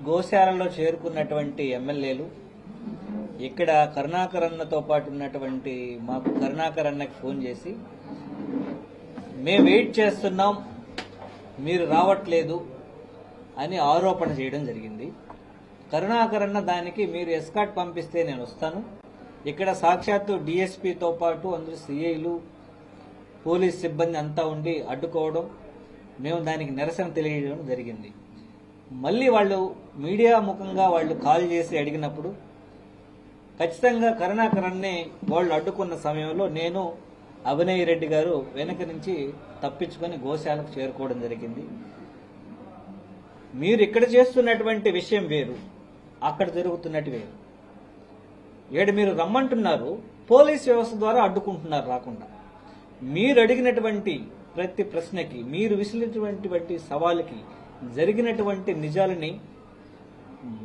గోశాలలో చేరుకున్నటువంటి ఎమ్మెల్యేలు ఇక్కడ కరుణాకర్ అన్నతో పాటు ఉన్నటువంటి మాకు కరుణాకర్ అన్నకి ఫోన్ చేసి మేము వెయిట్ చేస్తున్నాం మీరు రావట్లేదు అని ఆరోపణ చేయడం జరిగింది. కరుణాకర్ అన్న దానికి మీరు ఎస్కాట్ పంపిస్తే నేను వస్తాను, ఇక్కడ సాక్షాత్తు డిఎస్పీతో పాటు అందరూ సిఐలు పోలీస్ సిబ్బంది అంతా ఉండి అడ్డుకోవడం, మేము దానికి నిరసన తెలియజేయడం జరిగింది. మళ్ళీ వాళ్ళు మీడియా ముఖంగా వాళ్ళు కాల్ చేసి అడిగినప్పుడు ఖచ్చితంగా కరుణాకరన్ని వాళ్ళు అడ్డుకున్న సమయంలో నేను అభినయ్ రెడ్డి గారు వెనక నుంచి తప్పించుకొని గోశాలకు చేరుకోవడం జరిగింది. మీరు ఇక్కడ చేస్తున్నటువంటి విషయం వేరు, అక్కడ జరుగుతున్నట్టు వేరు. ఏడు మీరు రమ్మంటున్నారు, పోలీస్ వ్యవస్థ ద్వారా అడ్డుకుంటున్నారు రాకుండా. మీరు అడిగినటువంటి ప్రతి ప్రశ్నకి, మీరు విసిరినటువంటి సవాలుకి జరిగినటువంటి నిజాలని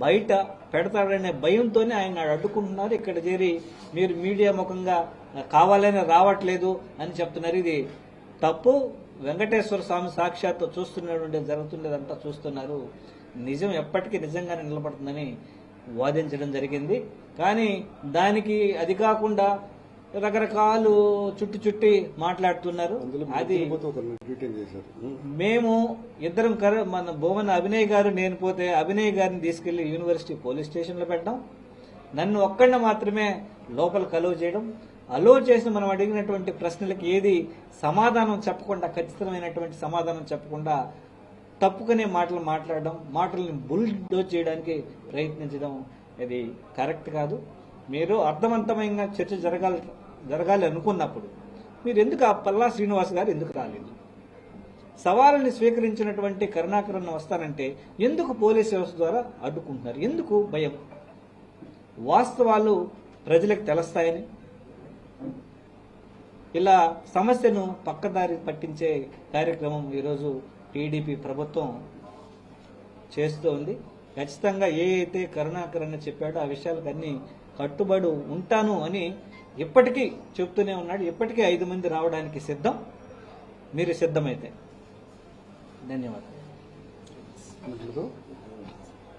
బయట పెడతాడనే భయంతోనే ఆయన అడ్డుకుంటున్నారు. ఇక్కడ చేరి మీరు మీడియా ముఖంగా కావాలని రావట్లేదు అని చెప్తున్నారు. ఇది తప్పు. వెంకటేశ్వర స్వామి సాక్షాత్తు చూస్తున్నటువంటి జరుగుతున్నదంతా చూస్తున్నారు. నిజం ఎప్పటికీ నిజంగానే నిలబడుతుందని వాదించడం జరిగింది. కానీ దానికి అది కాకుండా రకరకాలు చుట్టి మాట్లాడుతున్నారు. అది మేము ఇద్దరం మన భువన్ అభినయ్ గారు నేను పోతే అభినయ్ గారిని తీసుకెళ్లి యూనివర్సిటీ పోలీస్ స్టేషన్లో పెట్టడం, నన్ను ఒక్కడిని మాత్రమే లోపల అలో చేయడం, అలో చేసి మనం అడిగినటువంటి ప్రశ్నలకు ఏది సమాధానం చెప్పకుండా, ఖచ్చితమైనటువంటి సమాధానం చెప్పకుండా తప్పుకునే మాటలు మాట్లాడడం, మాటల్ని బుల్డోజ్ చేయడానికి ప్రయత్నించడం ఇది కరెక్ట్ కాదు. మీరు అర్థవంతమైన చర్చ జరగాలి అనుకున్నప్పుడు మీరు ఎందుకు ఆ పల్లా శ్రీనివాస్ గారు ఎందుకు రాలేదు? సవాళ్ళని స్వీకరించినటువంటి కరుణాకరన్ వస్తానంటే ఎందుకు పోలీస్ వ్యవస్థ ద్వారా అడ్డుకుంటున్నారు? ఎందుకు భయం? వాస్తవాలు ప్రజలకు తెలుస్తాయని ఇలా సమస్యను పక్కదారి పట్టించే కార్యక్రమం ఈరోజు టీడీపీ ప్రభుత్వం చేస్తోంది. ఖచ్చితంగా ఏ అయితే కరుణాకరన్ చెప్పాడో ఆ విషయాలకు అన్ని కట్టుబడి ఉంటాను అని ఇప్పటికీ చెప్తూనే ఉన్నాడు. ఇప్పటికీ 5 మంది రావడానికి సిద్ధం, మీరు సిద్ధమైతే. ధన్యవాదాలు.